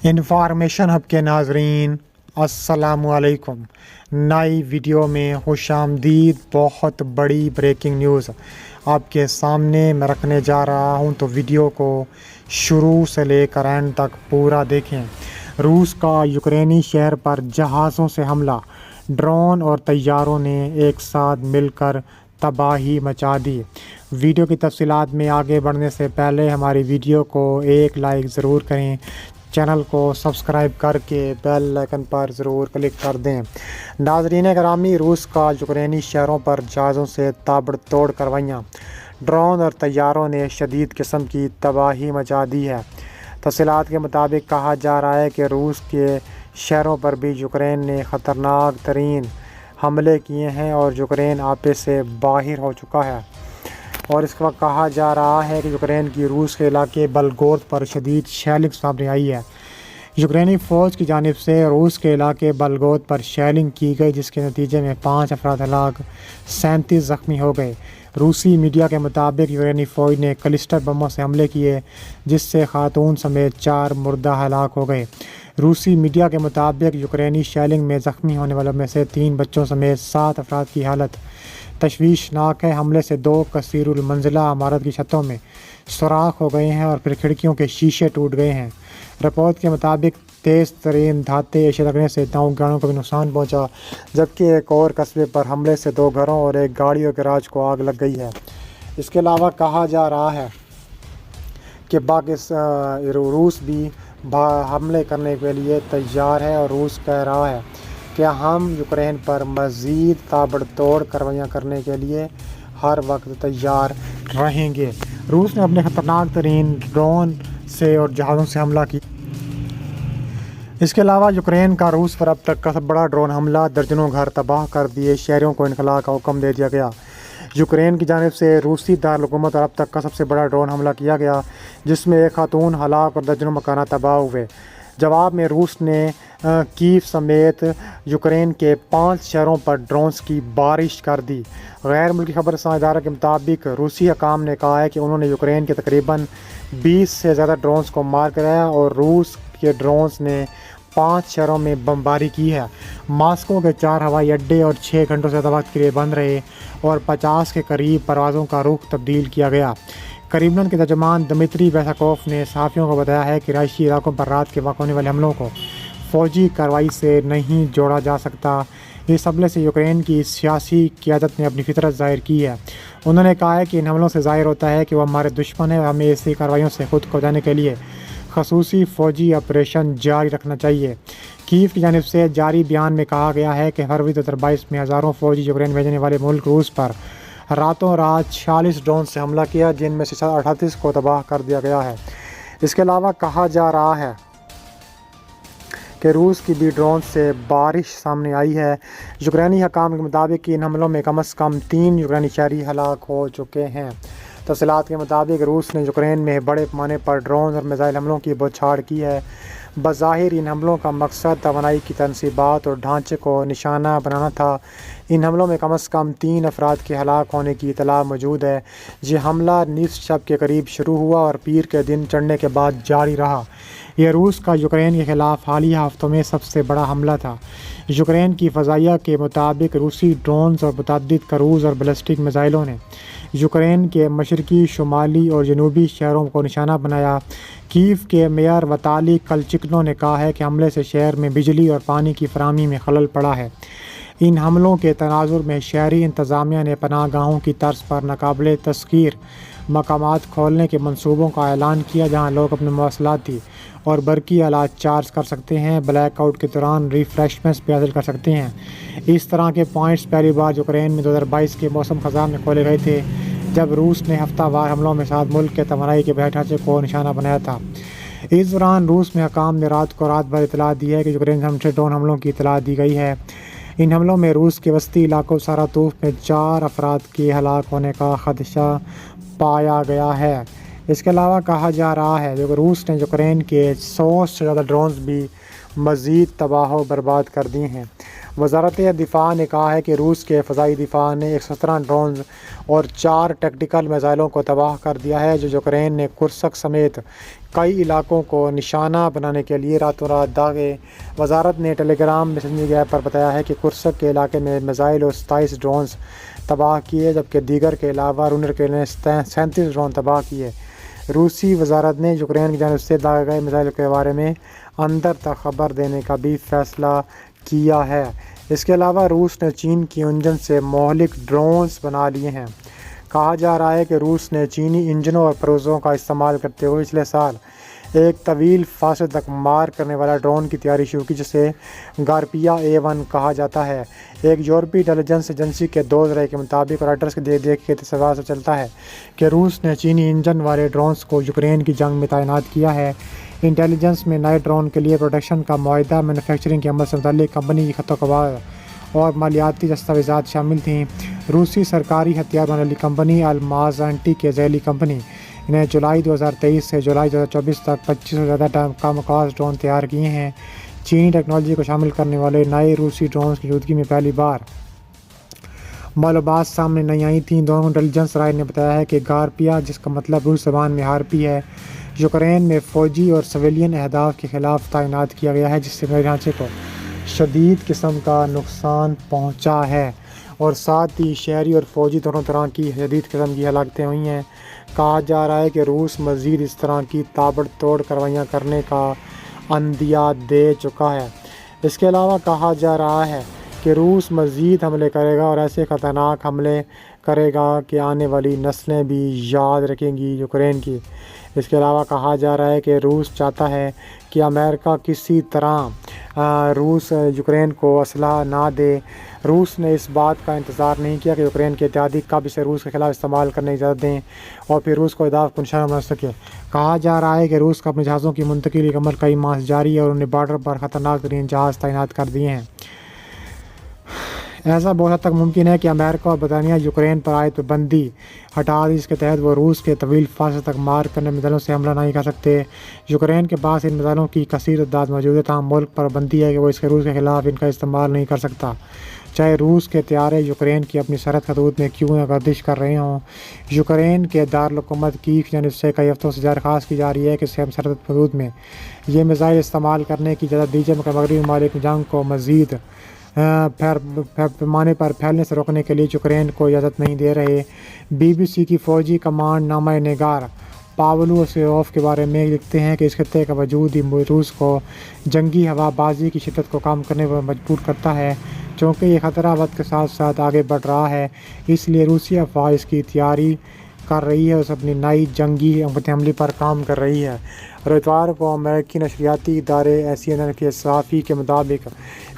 Information hub के नाजरीन अस्सलामु अलैकुम। नई वीडियो में खुश आमदीद। बहुत बड़ी ब्रेकिंग न्यूज़ आपके सामने मैं रखने जा रहा हूं, तो वीडियो को शुरू से लेकर एंड तक पूरा देखें। रूस का यूक्रेनी शहर पर जहाज़ों से हमला, ड्रोन और तैयारों ने एक साथ मिलकर तबाही मचा दी। वीडियो की तफसीलात में आगे बढ़ने से पहले हमारी वीडियो को एक लाइक ज़रूर करें, चैनल को सब्सक्राइब करके बेल आइकन पर ज़रूर क्लिक कर दें। नाज़रीन गिरामी, रूस का यूक्रेनी शहरों पर जहाज़ों से ताबड़तोड़ कार्रवाइयाँ, ड्रोन और तैयारों ने शदीद किस्म की तबाही मचा दी है। तफसीलात के मुताबिक कहा जा रहा है कि रूस के शहरों पर भी यूक्रेन ने ख़तरनाक तरीन हमले किए हैं और यूक्रेन आपे से बाहर हो चुका है। और इस वक्त कहा जा रहा है कि यूक्रेन की रूस के इलाके बलगोद पर शदीद शेलिंग सामने आई है। यूक्रेनी फ़ौज की जानिब से रूस के इलाके बलगोद पर शेलिंग की गई, जिसके नतीजे में 5 अफराद हलाक, 37 ज़ख्मी हो गए। रूसी मीडिया के मुताबिक यूक्रेनी फ़ौज ने क्लस्टर बमों से हमले किए, जिससे खातून समेत 4 मुर्दा हलाक हो गए। रूसी मीडिया के मुताबिक यूक्रेनी शेलिंग में ज़ख्मी होने वालों में से 3 बच्चों समेत 7 अफराद की हालत तशवीशनाक है। हमले से 2 कसीरुल मंजिला इमारत की छतों में सुराख हो गए हैं और फिर खिड़कियों के शीशे टूट गए हैं। रिपोर्ट के मुताबिक तेज़ तरीन धाते एशिया लगने से 9 गाड़ियों को भी नुकसान पहुंचा, जबकि एक और कस्बे पर हमले से 2 घरों और एक गाड़ी और गैराज को आग लग गई है। इसके अलावा कहा जा रहा है कि रूस भी हमले करने के लिए तैयार है और रूस कह रहा है कि हम यूक्रेन पर मज़ीद ताबड़तोड़ कार्रवाइयाँ करने के लिए हर वक्त तैयार रहेंगे। रूस ने अपने ख़तरनाक तरीन ड्रोन से और जहाज़ों से हमला किया। इसके अलावा यूक्रेन का रूस पर अब तक का सबसे बड़ा ड्रोन हमला, दर्जनों घर तबाह कर दिए, शहरों को इनखला का हुक्म दे दिया गया। यूक्रेन की जानिब से रूसी दारकूमत पर अब तक का सबसे बड़ा ड्रोन हमला किया गया, जिसमें एक खातून हलाक और दर्जनों मकाना तबाह हुए। जवाब में रूस ने कीव समेत यूक्रेन के 5 शहरों पर ड्रोन्स की बारिश कर दी। गैर मुल्की खबर इदारा के मुताबिक रूसी हकाम ने कहा है कि उन्होंने यूक्रेन के तकरीबन 20 से ज़्यादा ड्रोन्स को मार कराया और रूस के ड्रोन्स ने 5 शहरों में बमबारी की है। मास्को के 4 हवाई अड्डे और 6 घंटों से ज़्यादा वक्त के लिए बंद रहे और 50 के करीब परवाज़ों का रुख तब्दील किया गया। क्रेमलिन के तर्जुमान दमित्री पेस्कोव ने सहाफ़ियों को बताया है कि रिहायशी इलाकों पर रात के वाक़ होने वाले हमलों को फ़ौजी कार्रवाई से नहीं जोड़ा जा सकता। इस हमले से यूक्रेन की सियासी क़यादत ने अपनी फितरत ज़ाहिर की है। उन्होंने कहा है कि इन हमलों से ज़ाहिर होता है कि वह हमारे दुश्मन है और हमें ऐसी कार्रवाइयों से खुद को बचाने के लिए खसूसी फ़ौजी ऑपरेशन जारी रखना चाहिए। कीव की जानिब से जारी बयान में कहा गया है कि फरवरी 2022 में हज़ारों फ़ौजी यूक्रेन भेजने वाले मुल्क रूस पर रातों रात 46 ड्रोन से हमला किया, जिनमें से 38 को तबाह कर दिया गया है। इसके अलावा कहा जा रहा है कि रूस की भी ड्रोन से बारिश सामने आई है। यूक्रेनी हकाम के मुताबिक इन हमलों में कम से कम 3 यूक्रेनी शहरी हलाक हो चुके हैं। तफसीलात के मुताबिक रूस ने यूक्रेन में बड़े पैमाने पर ड्रोन और मिसाइल हमलों की बौछार की है। बज़ाहिर इन हमलों का मकसद तवानाई की तनसीबात और ढांचे को निशाना बनाना था। इन हमलों में कम से कम 3 अफराद के हलाक होने की इतला मौजूद है। ये हमला निस्फ शब के करीब शुरू हुआ और पीर के दिन चढ़ने के बाद जारी रहा। यह रूस का यूक्रेन के ख़िलाफ़ हालिया हफ्तों में सबसे बड़ा हमला था। यूक्रेन की फ़ज़ाइया के मुताबिक रूसी ड्रोन्स और मुतअद्दिद क्रूज़ और बैलिस्टिक मिसाइलों ने यूक्रेन के मशरकी, शुमाली और जनूबी शहरों को निशाना बनाया। कीव के मेयर वताली कलचिकनो ने कहा है कि हमले से शहर में बिजली और पानी की फराहमी में खलल पड़ा है। इन हमलों के तनाजुर में शहरी इंतज़ामिया ने पनाहगाहों की तर्ज पर नाकाबिले तस्खीर मकामात खोलने के मंसूबों का ऐलान किया, जहां लोग अपने मवासलाती और बरकी आलात चार्ज कर सकते हैं, ब्लैक आउट के दौरान रिफ्रेशमेंट्स भी हासिल कर सकते हैं। इस तरह के पॉइंट्स पहली बार यूक्रेन में 2022 के मौसम ख़ज़ां में खोले गए थे, जब रूस ने हफ्तावार हमलों में साथ मुल्क के तवानाई के बुनियादी ढांचे को निशाना बनाया था। इस दौरान रूस में हकाम ने रात भर इतला दी है कि यूक्रेन से ड्रोन हमलों की इतला दी गई है। इन हमलों में रूस के वस्ती इलाकों सारातूफ में 4 अफराद के हलाक होने का खदशा पाया गया है। इसके अलावा कहा जा रहा है कि रूस ने यूक्रेन के 100 से ज़्यादा ड्रोन्स भी मज़ीद तबाह व बर्बाद कर दिए हैं। वज़ारत दिफ़ा ने कहा है कि रूस के फ़ज़ाई दिफ़ा ने 117 ड्रोन और 4 टैक्टिकल मिसाइलों को तबाह कर दिया है, जो यूक्रेन ने कुर्स्क समेत کئی علاقوں کو نشانہ بنانے کے لیے راتوں رات داغے۔ وزارت نے ٹیلی گرام میسنجنگ ایپ پر بتایا ہے کہ کرسک کے علاقے میں میزائل اور 27 ڈرونز تباہ کیے، جبکہ دیگر کے علاوہ رونر کے نے 37 ڈرون تباہ کیے۔ روسی وزارت نے یوکرین کی جانب سے داغے گئے میزائل کے بارے میں اندر تک خبر دینے کا بھی فیصلہ کیا ہے۔ اس کے علاوہ روس نے چین کی انجن سے مہلک ڈرونز بنا لیے ہیں۔ کہا جا رہا ہے کہ روس نے چینی انجنوں اور پروزوں کا استعمال کرتے ہوئے پچھلے سال ایک طویل فاصلے تک مار کرنے والا ڈرون کی تیاری شروع کی، جسے گارپیا A1 کہا جاتا ہے۔ ایک یورپی انٹیلی جنس ایجنسی کے 2 ذرائع کے مطابق رائٹرز کے دیکھ کے تصور سے چلتا ہے کہ روس نے چینی انجن والے ڈرونز کو یوکرین کی جنگ میں تعینات کیا ہے۔ انٹیلی جنس میں نئے ڈرون کے لیے پروڈکشن کا معاہدہ، مینوفیکچرنگ کے عمل سے متعلق کمپنی کی خط و خبر اور مالیاتی دستاویزات شامل تھیں۔ روسی سرکاری ہتھیار بنانے والی کمپنی المازانٹی کی ذیلی کمپنی نے جولائی 2023 سے جولائی 2024 تک 25 سے زیادہ کامکاز ڈرون تیار کیے ہیں۔ چینی ٹیکنالوجی کو شامل کرنے والے نئے روسی ڈرونز کی موجودگی میں پہلی بار معلومات سامنے نہیں آئی تھیں۔ دونوں انٹیلی جنس ذرائع نے بتایا ہے کہ گارپیا، جس کا مطلب روس زبان میں ہارپی ہے، یوکرین میں فوجی اور سویلین اہداف کے خلاف تعینات کیا گیا ہے، جس سے میرے ڈھانچے کو شدید قسم کا نقصان پہنچا ہے اور ساتھ ہی شہری اور فوجی دونوں طرح کی شدید قسم کی ہلاکتیں ہوئی ہیں۔ کہا جا رہا ہے کہ روس مزید اس طرح کی تابڑ توڑ کارروائیاں کرنے کا عندیہ دے چکا ہے۔ اس کے علاوہ کہا جا رہا ہے کہ روس مزید حملے کرے گا اور ایسے خطرناک حملے کرے گا کہ آنے والی نسلیں بھی یاد رکھیں گی یوکرین کی۔ اس کے علاوہ کہا جا رہا ہے کہ روس چاہتا ہے کہ امریکہ کسی طرح روس یوکرین کو اسلحہ نہ دے۔ روس نے اس بات کا انتظار نہیں کیا کہ یوکرین کے اتحادی کب اسے روس کے خلاف استعمال کرنے کی اجازت دیں اور پھر روس کو اہداف کو نشانہ بنا سکے۔ کہا جا رہا ہے کہ روس کا اپنے جہازوں کی منتقلی کا عمل کئی ماہ سے جاری ہے اور انہوں نے بارڈر پر خطرناک ترین جہاز تعینات کر دیے ہیں۔ ایسا بہت حد تک ممکن ہے کہ امریکہ اور برطانیہ یوکرین پر عائد پابندی ہٹا دیں، جس کے تحت وہ روس کے طویل فاصلے تک مار کرنے میزائلوں سے حملہ نہیں کر سکتے۔ یوکرین کے پاس ان میزائلوں کی کثیر تعداد موجود ہے، تاہم ملک پر پابندی ہے کہ وہ روس کے خلاف ان کا استعمال نہیں کر سکتا، چاہے روس کے طیارے یوکرین کی اپنی سرحد خطوط میں کیوں نہ گردش کر رہے ہوں۔ یوکرین کے دارالحکومت کیف کی جانب سے کئی ہفتوں سے درخواست کی جا رہی ہے کہ سرحد خطوط میں یہ میزائل استعمال کرنے کی اجازت دی جائے، مگر مغربی ممالک جنگ کو مزید پیمانے پر پھیلنے سے روکنے کے لیے یوکرین کو اجازت نہیں دے رہے۔ BBC کی فوجی کمانڈ نامہ نگار پاولو سیروف کے بارے میں لکھتے ہیں کہ اس خطے کا وجود ہی روس کو جنگی ہوا بازی کی شدت کو کم کرنے پر مجبور کرتا ہے۔ چونکہ یہ خطرہ وقت کے ساتھ ساتھ آگے بڑھ رہا ہے، اس لیے روسی افواج اس کی تیاری کر رہی ہے اور اپنی نئی جنگی عملی پر کام کر رہی ہے۔ اور اتوار کو امریکی نشریاتی ادارے CNN کے صحافی کے مطابق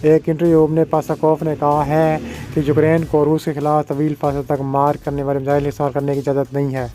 ایک انٹرویو میں پاسکوف نے کہا ہے کہ یوکرین کو روس کے خلاف طویل فاصلے تک مار کرنے والے میزائل استعمال کرنے کی اجازت نہیں ہے۔